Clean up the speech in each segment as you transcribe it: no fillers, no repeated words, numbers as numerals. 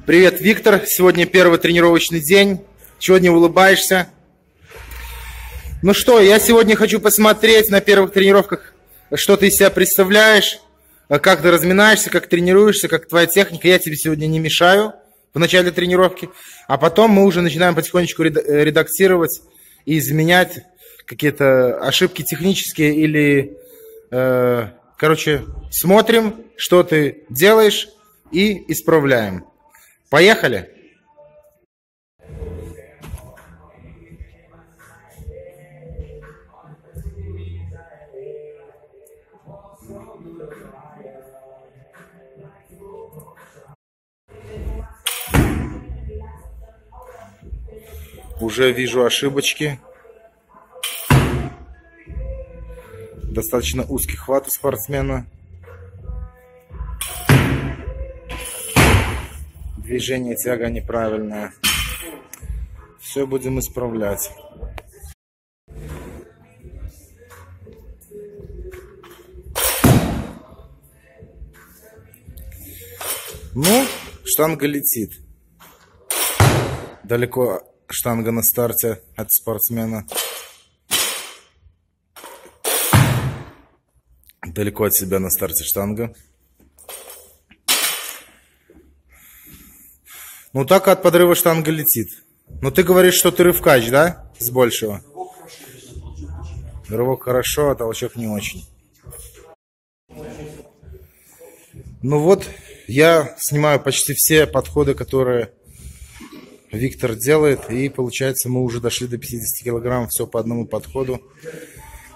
Привет, Виктор. Сегодня первый тренировочный день. Чего не улыбаешься? Ну что, я сегодня хочу посмотреть на первых тренировках, что ты из себя представляешь, как ты разминаешься, как тренируешься, как твоя техника. Я тебе сегодня не мешаю в начале тренировки, а потом мы уже начинаем потихонечку редактировать и изменять какие-то ошибки технические или, короче, смотрим, что ты делаешь и исправляем. Поехали! Уже вижу ошибочки. Достаточно узкий хват у спортсмена. Движение, тяга неправильное. Все будем исправлять. Ну, штанга летит. Далеко штанга на старте от спортсмена. Далеко от себя на старте штанга. Ну так от подрыва штанга летит. Но ты говоришь, что ты рывкач, да? С большего. Рывок хорошо, а толчок не очень. Ну вот, я снимаю почти все подходы, которые Виктор делает. И получается, мы уже дошли до 50 килограмм. Все по одному подходу.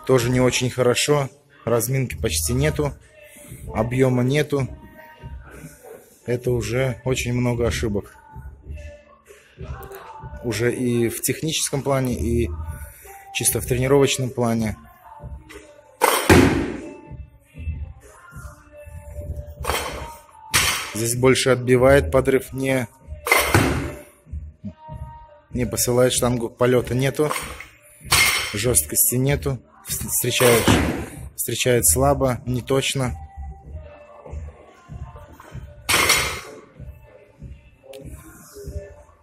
Тоже не очень хорошо. Разминки почти нету. Объема нету. Это уже очень много ошибок. Уже и в техническом плане, и чисто в тренировочном плане. Здесь больше отбивает подрыв, не посылает штангу, полета нету, жесткости нету, встречает слабо, не точно.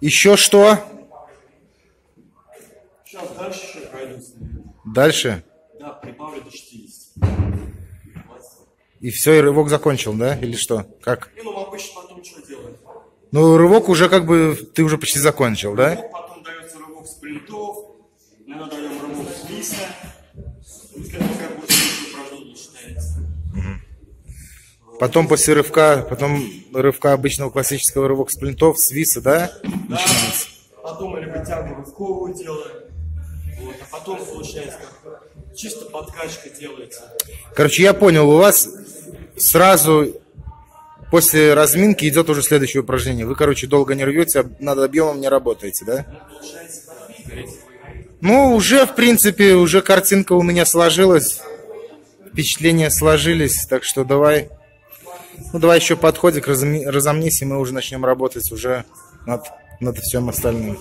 Еще что? Сейчас дальше еще пройдусь. Дальше? Да, прибавлю до 60. И все, и рывок закончил, да? Или что? Как? И ну обычно потом что делать? Ну, рывок уже как бы, ты уже почти закончил, да? Рывок, потом дается рывок с плинтов, мы даем рывок с виса. Если это как бы упражнение считается. Потом после рывка, обычного классического рывок с плинтов, с виса, да? Начинается. Потом либо тягу рывковую делаем. Вот, а потом получается как чисто подкачка делается. Короче, я понял, у вас сразу после разминки идет уже следующее упражнение. Вы, короче, долго не рвете, над объемом не работаете, да? Ну, уже, в принципе, уже картинка у меня сложилась. Впечатления сложились, так что давай. Ну, давай еще подходик, разомнись, и мы уже начнем работать уже над всем остальным.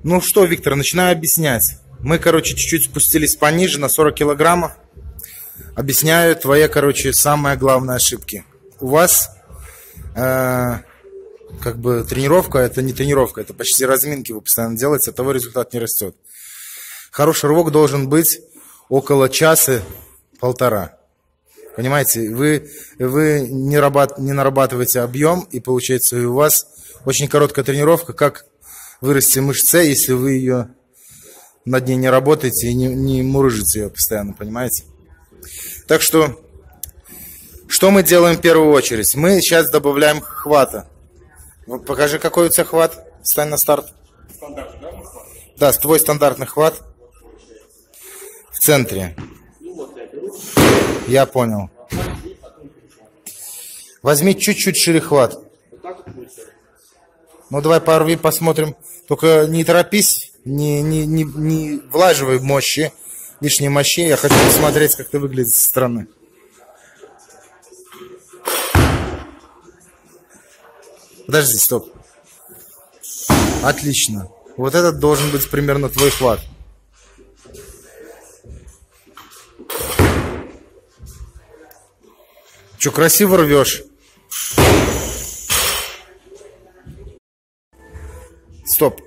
Ну что, Виктор, начинаю объяснять. Мы, короче, чуть-чуть спустились пониже, на 40 килограммов. Объясняю твои, короче, самые главные ошибки. У вас, как бы, тренировка, это не тренировка, это почти разминки вы постоянно делаете, от того результат не растет. Хороший рывок должен быть около часа-полтора. Понимаете, вы не нарабатываете объем, и получается у вас очень короткая тренировка, как вырасти мышцы, если вы ее над ней не работаете и не мурыжите ее постоянно, понимаете? Так что мы делаем в первую очередь? Мы сейчас добавляем хвата. Покажи, какой у тебя хват. Встань на старт. Стандартный, да, хват? Да, твой стандартный хват. В центре. Ну вот я беру. Я понял. Возьми чуть-чуть шире хват. Вот так вот будет. Ну давай порви, посмотрим. Только не торопись, не влаживай мощи, лишней мощи. Я хочу посмотреть, как ты выглядишь со стороны. Подожди, стоп. Отлично. Вот этот должен быть примерно твой хват. Че, красиво рвешь? стоп.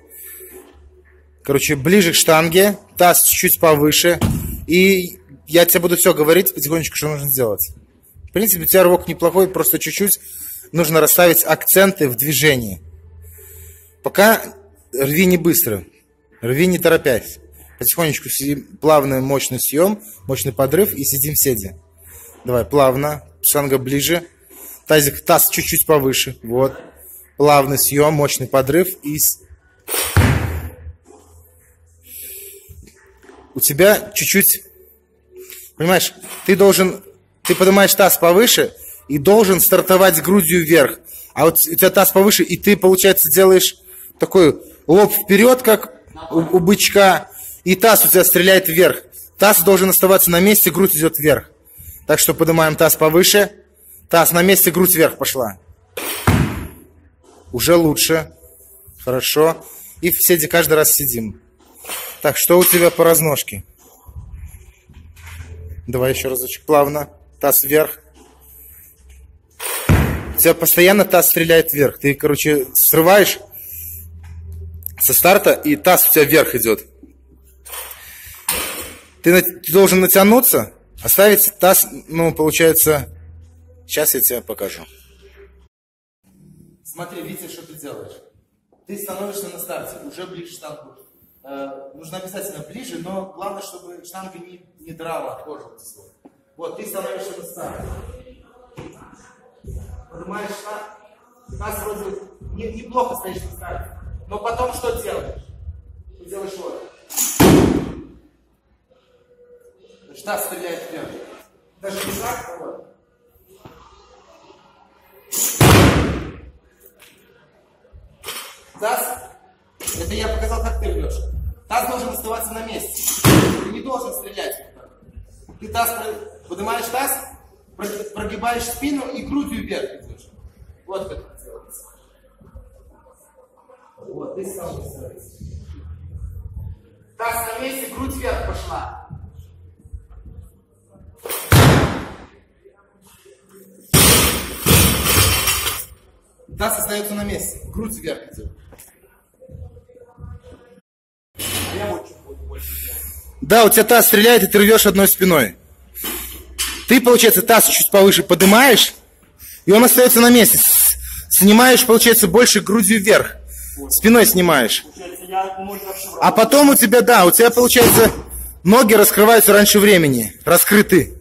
Короче, ближе к штанге, таз чуть-чуть повыше. И я тебе буду все говорить потихонечку, что нужно сделать. В принципе, у тебя рывок неплохой, просто чуть-чуть нужно расставить акценты в движении. Пока рви не быстро, рви не торопясь. Потихонечку сидим, плавный мощный съем, мощный подрыв и сидим в седе. Давай, плавно, штанга ближе, таз чуть-чуть повыше. Вот, плавный съем, мощный подрыв и... У тебя чуть-чуть, понимаешь, ты поднимаешь таз повыше и должен стартовать с грудью вверх. А вот у тебя таз повыше, и ты, получается, делаешь такой лоб вперед, как у бычка, и таз у тебя стреляет вверх. Таз должен оставаться на месте, грудь идет вверх. Так что поднимаем таз повыше, таз на месте, грудь вверх пошла. Уже лучше. Хорошо. И в седе каждый раз сидим. Так, что у тебя по разножке? Давай еще разочек плавно. Таз вверх. У тебя постоянно таз стреляет вверх. Ты, короче, срываешь со старта, и таз у тебя вверх идет. Ты должен натянуться, оставить таз, ну, получается... Сейчас я тебе покажу. Смотри, видишь, что ты делаешь. Ты становишься на старте, уже ближе штангу. Нужно обязательно ближе, но главное, чтобы штанга не драла кожу. Вот, ты становишься на старте. Поднимаешь штангу. Таз вроде неплохо стоишь на старте. Но потом что делаешь? Ты делаешь вот. Таз стреляет вверх. Даже не так, а вот. Таз, это я показал, как ты рвешь. Таз должен оставаться на месте. Ты не должен стрелять. Ты таз поднимаешь таз, прогибаешь спину и грудью вверх идешь. Вот как это делается. Вот, ты стал делать. Таз на месте, грудь вверх пошла. Таз остается на месте, грудь вверх идет. Да, у тебя таз стреляет, и ты рвешь одной спиной. Ты, получается, таз чуть повыше поднимаешь, и он остается на месте. Снимаешь, получается, больше грудью вверх. Спиной снимаешь. А потом у тебя, да, у тебя, получается, ноги раскрываются раньше времени, раскрыты.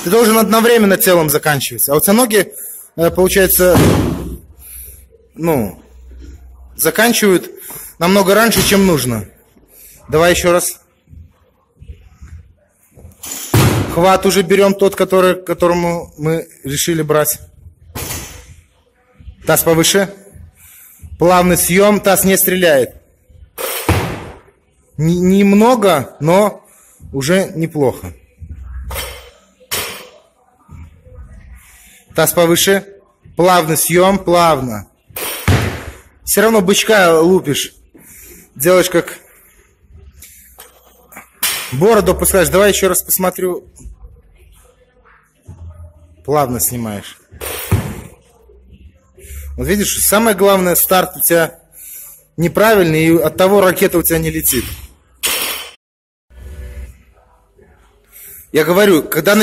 Ты должен одновременно телом заканчивать. А у тебя ноги, получается, ну, заканчивают намного раньше, чем нужно. Давай еще раз. Хват уже берем тот, которому мы решили брать. Таз повыше. Плавный съем, таз не стреляет. Немного, но уже неплохо. Таз повыше. Плавный съем, плавно. Все равно бычка лупишь. Делаешь как... Бороду опускаешь. Давай еще раз посмотрю. Плавно снимаешь. Вот видишь, самое главное, старт у тебя неправильный, и от того ракета у тебя не летит. Я говорю, когда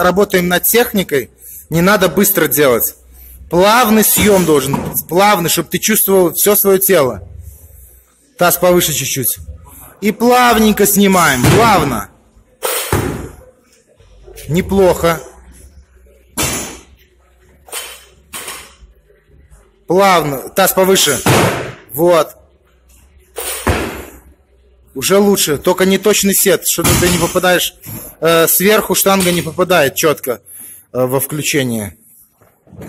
работаем над техникой, не надо быстро делать. Плавный съем должен быть. Плавный, чтобы ты чувствовал все свое тело. Таз повыше чуть-чуть. И плавненько снимаем. Плавно. Неплохо. Плавно. Таз повыше. Вот. Уже лучше. Только не точный сет. Что-то ты не попадаешь. Сверху штанга не попадает четко во включение.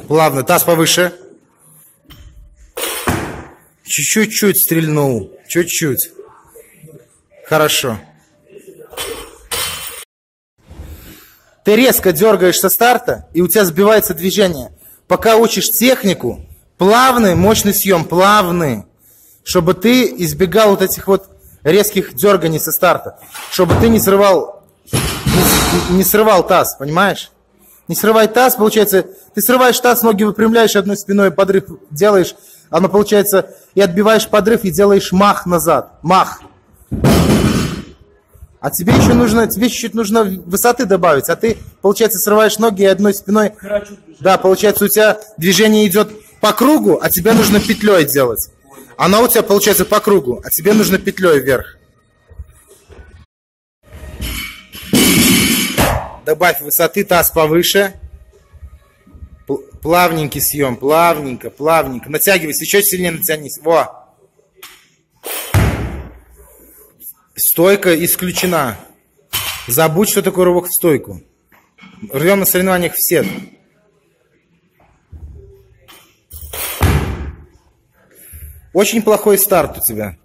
Плавно. Таз повыше. Чуть-чуть стрельнул. Чуть-чуть. Хорошо. Ты резко дергаешь со старта, и у тебя сбивается движение. Пока учишь технику, плавный, мощный съем, плавный, чтобы ты избегал вот этих вот резких дерганий со старта, чтобы ты не срывал таз, понимаешь? Не срывай таз, получается, ты срываешь таз, ноги выпрямляешь, одной спиной подрыв делаешь, оно получается, и отбиваешь подрыв, и делаешь мах назад. Мах. А тебе еще нужно, тебе чуть-чуть нужно высоты добавить, а ты, получается, срываешь ноги и одной спиной. Да, получается, у тебя движение идет по кругу, а тебе нужно петлей делать. Она у тебя получается по кругу, а тебе нужно петлей вверх. Добавь высоты, таз повыше. Плавненький съем, плавненько, плавненько. Натягивайся, еще сильнее натянись. Во. Стойка исключена. Забудь, что такое рывок в стойку. Рвем на соревнованиях в сет. Очень плохой старт у тебя.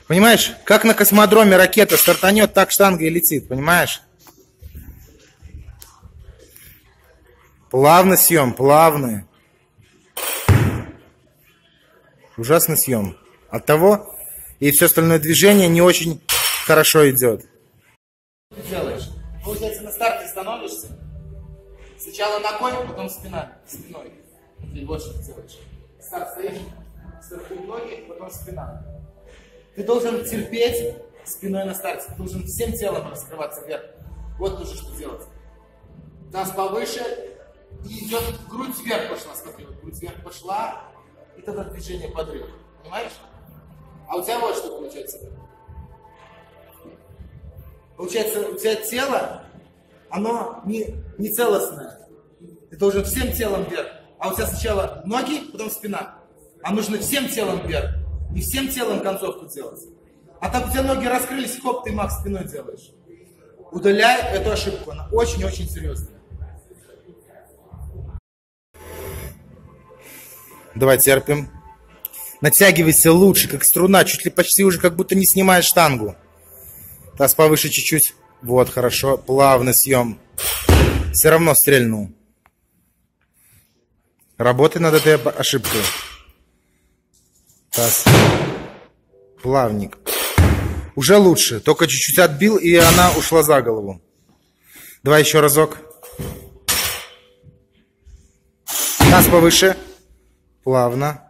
Понимаешь, как на космодроме ракета стартанет, так штанга и летит, понимаешь? Плавно съем, плавно. Ужасный съем. Оттого и все остальное движение не очень хорошо идет. Что ты делаешь? Получается, на старте становишься. Сначала ногой, потом спиной. Ты вот что ты делаешь. Старт стоишь, стартуют ноги, потом спина. Ты должен терпеть спиной на старте. Ты должен всем телом раскрываться вверх. Вот нужно что делать. Таз повыше. И идет грудь вверх пошла, смотри, грудь вверх пошла, и тогда движение подрыв, понимаешь? А у тебя вот что получается. Получается, у тебя тело, оно не целостное. Ты должен всем телом вверх. А у тебя сначала ноги, потом спина. А нужно всем телом вверх. И всем телом концовку делать. А так у тебя ноги раскрылись, хоп, ты мах спиной делаешь. Удаляй эту ошибку, она очень-очень серьезная. Давай терпим. Натягивайся лучше, как струна. Чуть ли почти уже как будто не снимаешь штангу. Таз повыше чуть-чуть. Вот, хорошо. Плавно съем. Все равно стрельнул. Работай над этой ошибкой. Таз. Плавник. Уже лучше. Только чуть-чуть отбил, и она ушла за голову. Давай еще разок. Таз повыше. Плавно.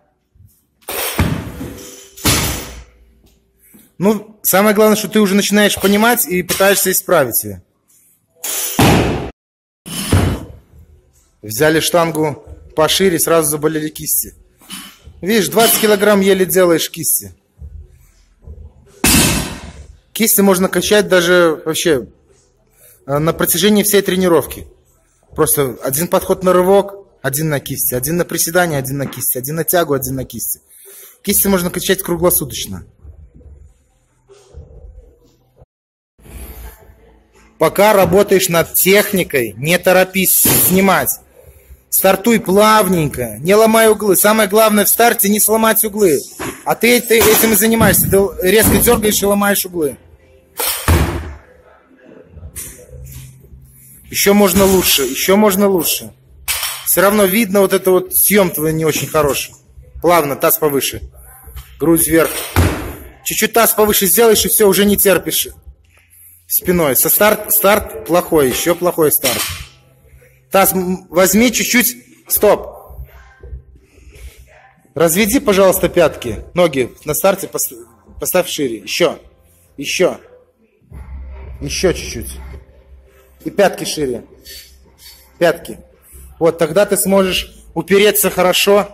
Ну, самое главное, что ты уже начинаешь понимать и пытаешься исправить ее. Взяли штангу пошире, сразу заболели кисти. Видишь, 20 килограмм еле делаешь кисти. Кисти можно качать даже вообще на протяжении всей тренировки. Просто один подход на рывок, один на кисти, один на приседание, один на кисти, один на тягу, один на кисти. Кисти можно качать круглосуточно. Пока работаешь над техникой, не торопись снимать. Стартуй плавненько, не ломай углы. Самое главное в старте не сломать углы. А ты этим и занимаешься. Ты резко дергаешь и ломаешь углы. Еще можно лучше, еще можно лучше. Все равно видно вот это вот съем твой не очень хороший. Плавно, таз повыше. Грудь вверх. Чуть-чуть таз повыше сделаешь, и все, уже не терпишь спиной. Старт плохой, еще плохой старт. Таз возьми чуть-чуть. Стоп. Разведи, пожалуйста, пятки. Ноги на старте поставь шире. Еще. Еще чуть-чуть. И пятки шире. Пятки. Вот, тогда ты сможешь упереться хорошо.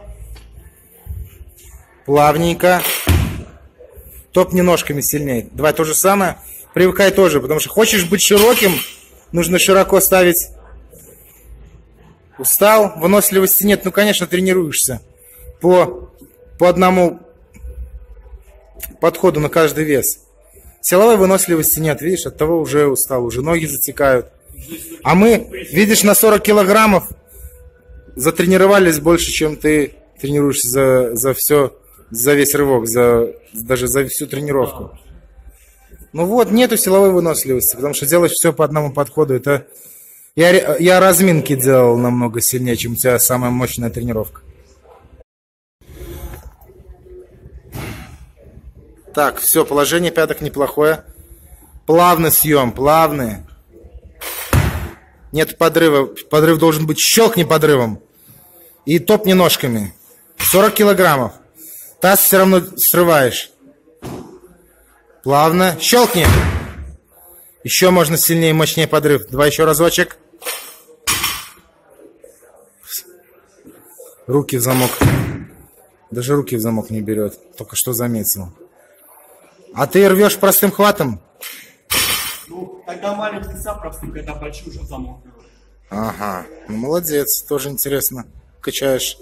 Плавненько. Топни ножками сильнее. Давай то же самое. Привыкай тоже, потому что хочешь быть широким, нужно широко ставить. Устал, выносливости нет. Ну, конечно, тренируешься по одному подходу на каждый вес. Силовой выносливости нет, видишь, от того уже устал, уже ноги затекают. А мы, видишь, на 40 килограммов затренировались больше, чем ты тренируешься за весь рывок, даже за всю тренировку. Ну вот, нету силовой выносливости, потому что делаешь все по одному подходу. Это я разминки делал намного сильнее, чем у тебя самая мощная тренировка. Так, все, положение пяток неплохое. Плавно съем, плавный. Нет подрыва. Подрыв должен быть щелкни подрывом. И топни ножками. 40 килограммов. Таз все равно срываешь. Плавно. Щелкни. Еще можно сильнее, мощнее подрыв. Давай еще разочек. Руки в замок. Даже руки в замок не берет. Только что заметил. А ты рвешь простым хватом? Ну, когда маленький сам простым, когда большой уже замок беру. Ага. Ну, молодец. Тоже интересно. Качаешь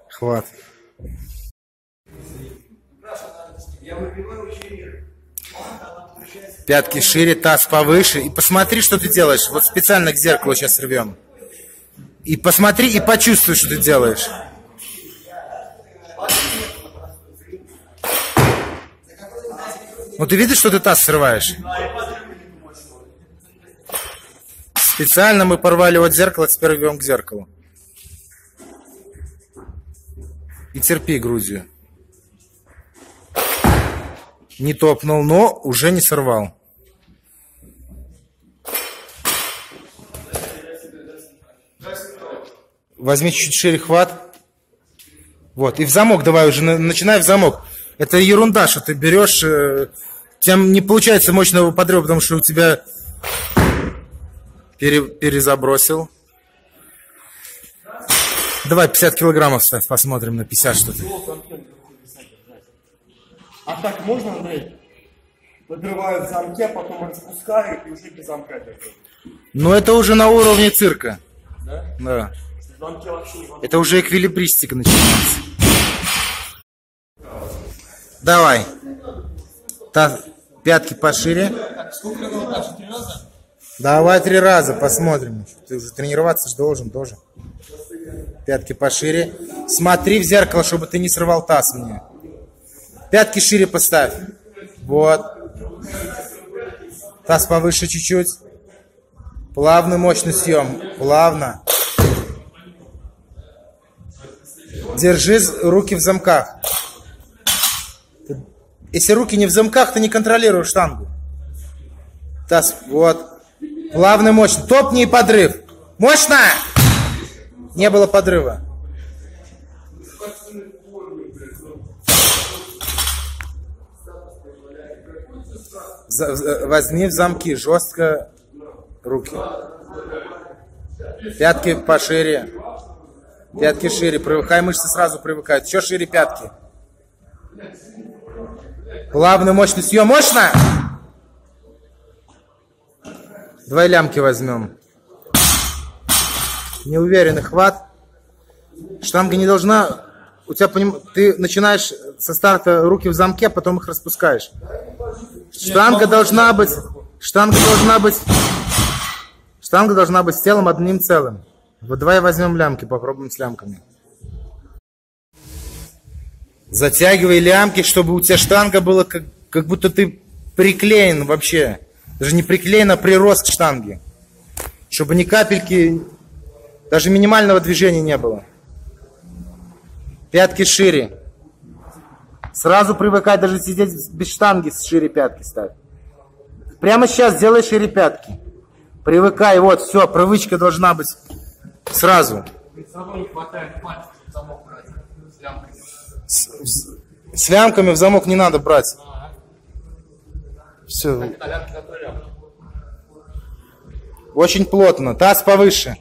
хват. Пятки шире, таз повыше. И посмотри, что ты делаешь. Вот специально к зеркалу сейчас рвем. И посмотри, и почувствуй, что ты делаешь. Ну ты видишь, что ты таз срываешь? Специально мы порвали от зеркала, теперь рвем к зеркалу. И терпи грудью. Не топнул, но уже не сорвал. Возьми чуть шире хват. Вот, и в замок давай уже, начинай в замок. Это ерунда, что ты берешь, тем не получается мощного подрыва, потому что у тебя перезабросил. Давай 50 килограммов ставь, посмотрим на 50 что-то. А так можно, Андрей? Подрывают в замке, потом распускают и уже без замка держат. Ну это уже на уровне цирка. Да? Да. В замке вообще не возможно. Это уже эквилибристика начинается. Давай. Пятки пошире. Сколько надо дальше? 3 раза? Давай 3 раза, посмотрим. Ты уже тренироваться же должен тоже. Пятки пошире. Смотри в зеркало, чтобы ты не срывал таз мне. Пятки шире поставь. Вот. Таз повыше чуть-чуть. Плавный, мощный съем. Плавно. Держи руки в замках. Если руки не в замках, ты не контролируешь штангу. Таз, вот. Плавный, мощный. Топни и подрыв. Мощно! Не было подрыва. Возьми в замки жестко руки. Пятки пошире. Пятки шире. Привыкай, мышцы сразу привыкают. Еще шире пятки. Плавный, мощный съем. Мощно! Давай лямки возьмем. Неуверенный хват. Штанга не должна... У тебя, ты начинаешь со старта руки в замке, потом их распускаешь. Штанга должна быть с телом одним целым. Вот давай возьмем лямки, попробуем с лямками. Затягивай лямки, чтобы у тебя штанга была как будто ты приклеен вообще. Даже не приклеен, а прирост к штанге. Чтобы ни капельки, даже минимального движения не было. Пятки шире. Сразу привыкай даже сидеть без штанги, с шире пятки ставь. Прямо сейчас делай шире пятки. Привыкай, вот, все, привычка должна быть сразу. Не хватает пальцев, чтобы замок брать с лямками. С лямками в замок не надо брать. Все. Очень плотно. Таз повыше.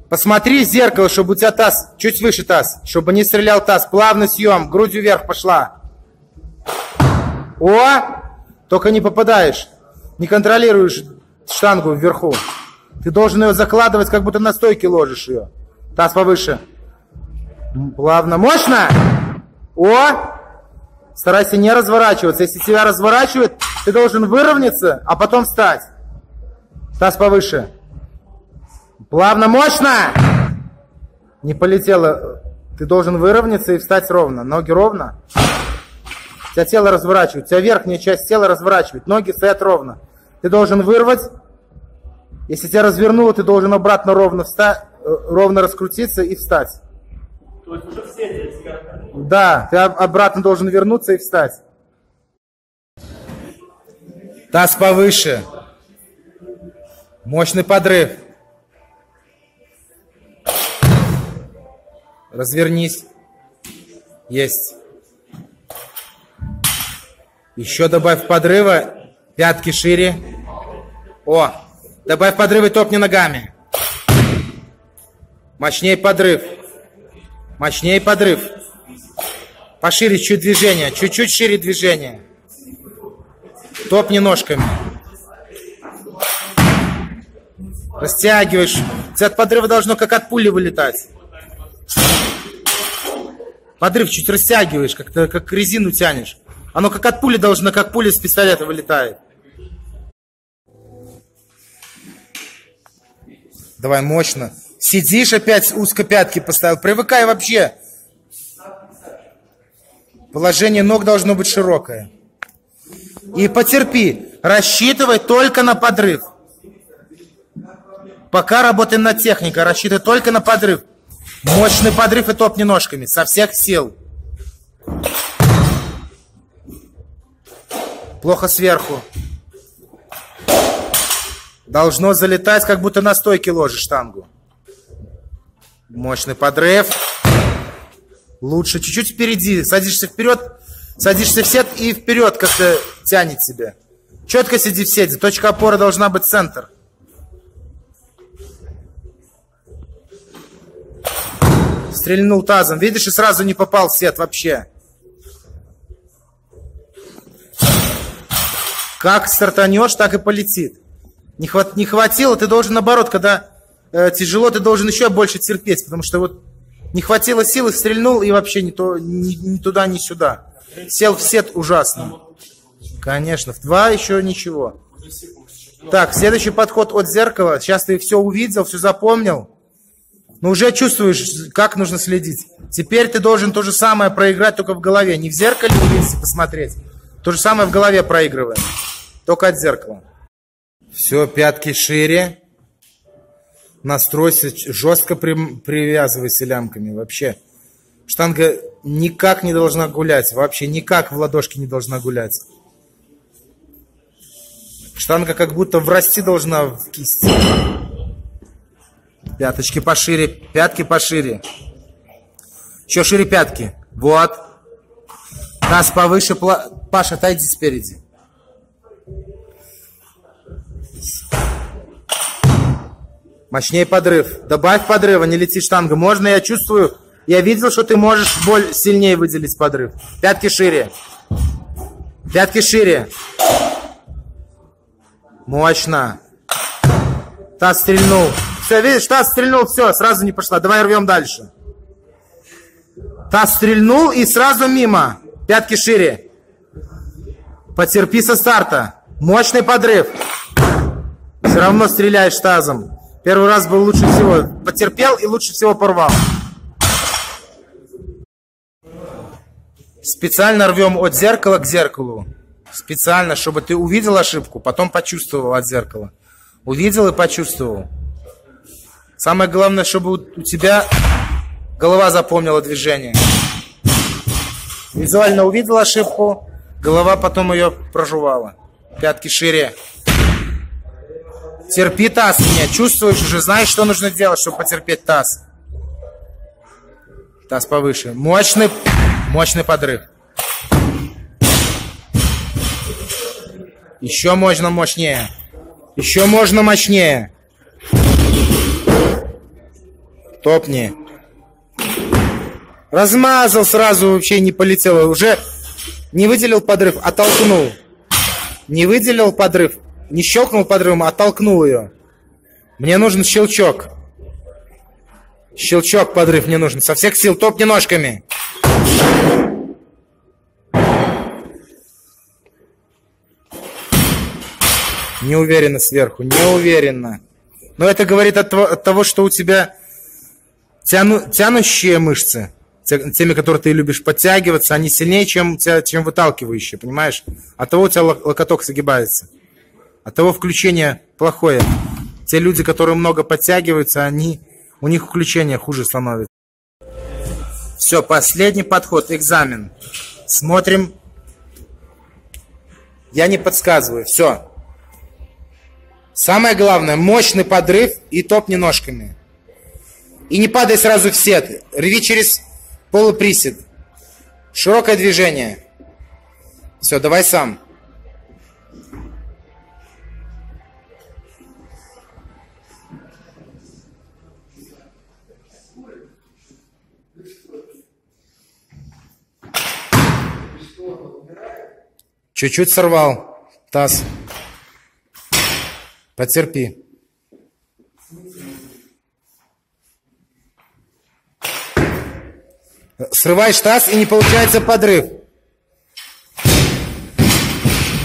Посмотри в зеркало, чтобы у тебя таз, чуть выше таз, чтобы не стрелял таз. Плавный съем, грудью вверх пошла. О! Только не попадаешь. Не контролируешь штангу вверху. Ты должен ее закладывать, как будто на стойке ложишь ее. Таз повыше. Плавно. Мощно! О! Старайся не разворачиваться. Если тебя разворачивает, ты должен выровняться, а потом встать. Таз повыше. Плавно, мощно! Не полетело. Ты должен выровняться и встать ровно. Ноги ровно. У тебя тело разворачивает. У тебя верхняя часть тела разворачивает. Ноги стоят ровно. Ты должен вырвать. Если тебя развернуло, ты должен обратно ровно встать, ровно раскрутиться и встать. То есть уже все здесь. Да, ты обратно должен вернуться и встать. Таз повыше. Мощный подрыв. Развернись. Есть. Еще добавь подрыва. Пятки шире. О, добавь подрыва и топни ногами. Мощнее подрыв. Мощнее подрыв. Пошире чуть движение. Чуть-чуть шире движение. Топни ножками. Растягиваешь. От подрыва должно как от пули вылетать. Подрыв чуть растягиваешь, как резину тянешь. Оно как от пули должно, как пуля с пистолета вылетает. Давай мощно. Сидишь опять, узко пятки поставил. Привыкай вообще. Положение ног должно быть широкое. И потерпи. Рассчитывай только на подрыв. Пока работаем над техникой. Рассчитывай только на подрыв. Мощный подрыв и топни ножками. Со всех сил. Плохо сверху. Должно залетать, как будто на стойке ложишь штангу. Мощный подрыв. Лучше чуть-чуть впереди. Садишься вперед. Садишься в сет и вперед как-то тянет тебя. Четко сиди в сете. Точка опоры должна быть центр. Стрельнул тазом. Видишь, и сразу не попал в сет вообще. Как стартанешь, так и полетит. Не хватило, ты должен наоборот, когда тяжело, ты должен еще больше терпеть, потому что вот не хватило силы, стрельнул и вообще ни туда, ни сюда. Сел в сет ужасно. Конечно, в 2 еще ничего. Так, следующий подход от зеркала. Сейчас ты все увидел, все запомнил. Но уже чувствуешь, как нужно следить. Теперь ты должен то же самое проиграть, только в голове. Не в зеркале увидеть, посмотреть. То же самое в голове проигрываем. Только от зеркала. Все, пятки шире. Настройся, жестко привязывайся лямками. Вообще. Штанга никак не должна гулять. Вообще никак в ладошке не должна гулять. Штанга как будто врасти должна в кисти. Пяточки пошире, пятки пошире. Еще шире пятки. Вот. Таз повыше. Паша, отойди спереди. Мощнее подрыв. Добавь подрыва, не лети штанга. Можно, я чувствую, я видел, что ты можешь сильнее выделить подрыв. Пятки шире. Пятки шире. Мощно. Таз стрельнул. Все, видишь, таз стрельнул, все, сразу не пошла. Давай рвем дальше. Таз стрельнул и сразу мимо. Пятки шире. Потерпи со старта. Мощный подрыв. Все равно стреляешь тазом. Первый раз был лучше всего. Потерпел и лучше всего порвал. Специально рвем от зеркала к зеркалу. Специально, чтобы ты увидел ошибку, потом почувствовал от зеркала. Увидел и почувствовал. Самое главное, чтобы у тебя голова запомнила движение. Визуально увидел ошибку, голова потом ее прожевала. Пятки шире. Терпи таз меня. Чувствуешь уже, знаешь, что нужно делать, чтобы потерпеть таз. Таз повыше. Мощный подрыв. Еще можно мощнее. Еще можно мощнее. Топни. Размазал сразу, вообще не полетело. Уже не выделил подрыв, оттолкнул. Не выделил подрыв, не щелкнул подрывом, а оттолкнул ее. Мне нужен щелчок. Щелчок, подрыв мне нужен. Со всех сил топни ножками. Не уверенно сверху, не уверенно. Но это говорит от того, что у тебя тянущие мышцы, теми, которые ты любишь подтягиваться, они сильнее, чем выталкивающие, понимаешь? От того у тебя локоток согибается. От того включение плохое. Те люди, которые много подтягиваются, у них включение хуже становится. Все, последний подход, экзамен. Смотрим. Я не подсказываю. Все. Самое главное, мощный подрыв и топни ножками. И не падай сразу в сет. Рви через полуприсед. Широкое движение. Все, давай сам. Чуть-чуть сорвал таз. Потерпи. Срываешь таз, и не получается подрыв.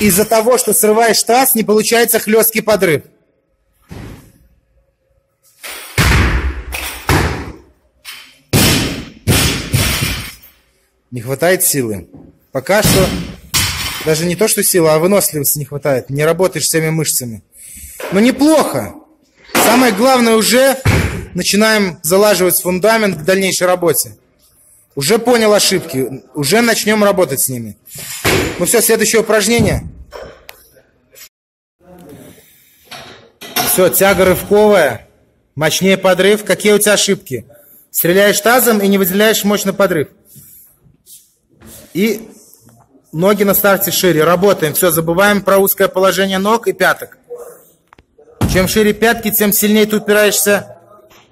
Из-за того, что срываешь таз, не получается хлесткий подрыв. Не хватает силы. Пока что даже не то, что сила, а выносливости не хватает. Не работаешь всеми мышцами. Но неплохо. Самое главное, уже начинаем залаживать фундамент к дальнейшей работе. Уже понял ошибки. Уже начнем работать с ними. Ну все, следующее упражнение. Все, тяга рывковая. Мощнее подрыв. Какие у тебя ошибки? Стреляешь тазом и не выделяешь мощный подрыв. И ноги на старте шире. Работаем. Все, забываем про узкое положение ног и пяток. Чем шире пятки, тем сильнее ты упираешься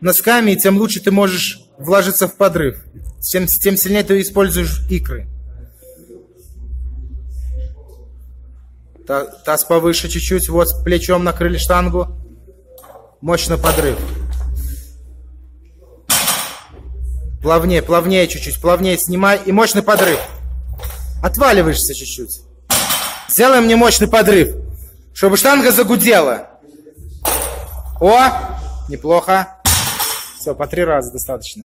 носками, и тем лучше ты можешь вложиться в подрыв. Тем сильнее ты используешь икры. Таз повыше чуть-чуть. Вот плечом накрыли штангу. Мощно подрыв. Плавнее, плавнее чуть-чуть. Плавнее снимай. И мощный подрыв. Отваливаешься чуть-чуть. Сделай мне мощный подрыв, чтобы штанга загудела. О, неплохо. Все, по 3 раза достаточно.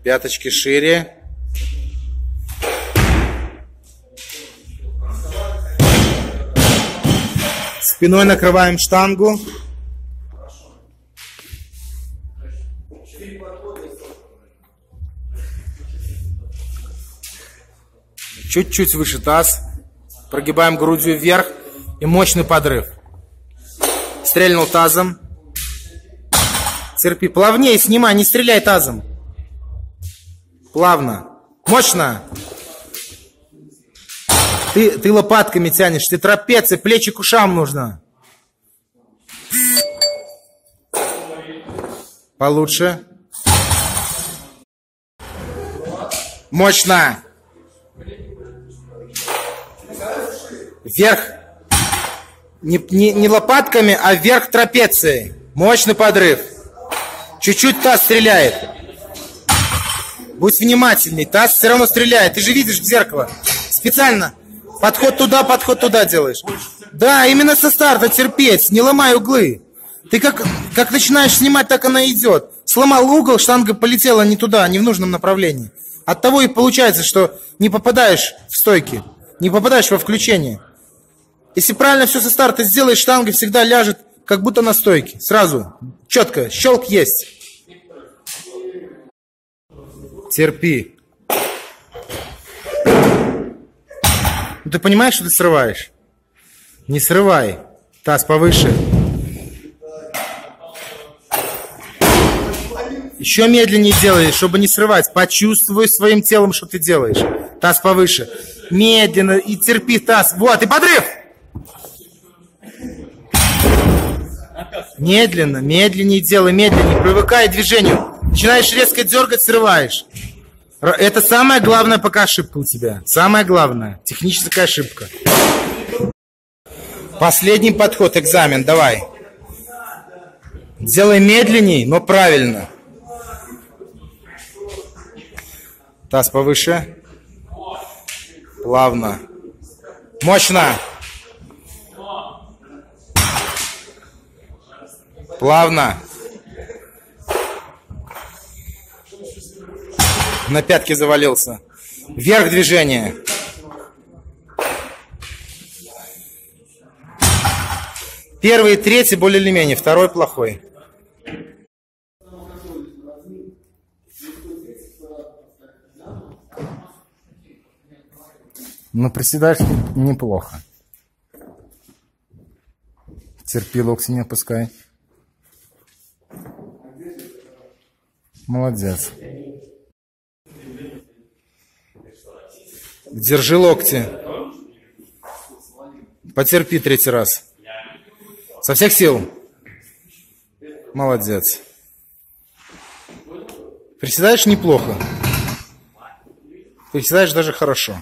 Пяточки шире. Спиной накрываем штангу. Чуть-чуть выше таз. Прогибаем грудью вверх. И мощный подрыв. Стрельнул тазом. Терпи. Плавнее снимай, не стреляй тазом. Плавно. Мощно. Ты лопатками тянешь. Ты трапеции, плечи к ушам нужно. Получше. Мощно. Вверх. Не лопатками, а вверх трапецией. Мощный подрыв. Чуть-чуть таз стреляет. Будь внимательней. Таз все равно стреляет. Ты же видишь в зеркало. Специально. Подход туда делаешь. Да, именно со старта терпеть. Не ломай углы. Ты как начинаешь снимать, так она идет. Сломал угол, штанга полетела не туда, не в нужном направлении. Оттого и получается, что не попадаешь в стойки. Не попадаешь во включение. Если правильно все со старта сделаешь, штанга всегда ляжет, как будто на стойке. Сразу. Четко. Щелк есть. Терпи. Ну, ты понимаешь, что ты срываешь? Не срывай. Таз повыше. Еще медленнее делай, чтобы не срывать. Почувствуй своим телом, что ты делаешь. Таз повыше. Медленно и терпи таз. Вот, и подрыв! Медленно, медленнее делай, медленнее. Привыкай к движению. Начинаешь резко дергать, срываешь. Это самая главная пока ошибка у тебя. Самая главная. Техническая ошибка. Последний подход, экзамен, давай. Делай медленней, но правильно. Таз повыше. Плавно. Мощно. Плавно. На пятки завалился. Вверх движение. Первый и третий более или менее, второй плохой. Но приседаешь неплохо. Терпи, локти не опускай. Молодец. Держи локти. Потерпи 3-й раз. Со всех сил. Молодец. Приседаешь неплохо. Приседаешь даже хорошо.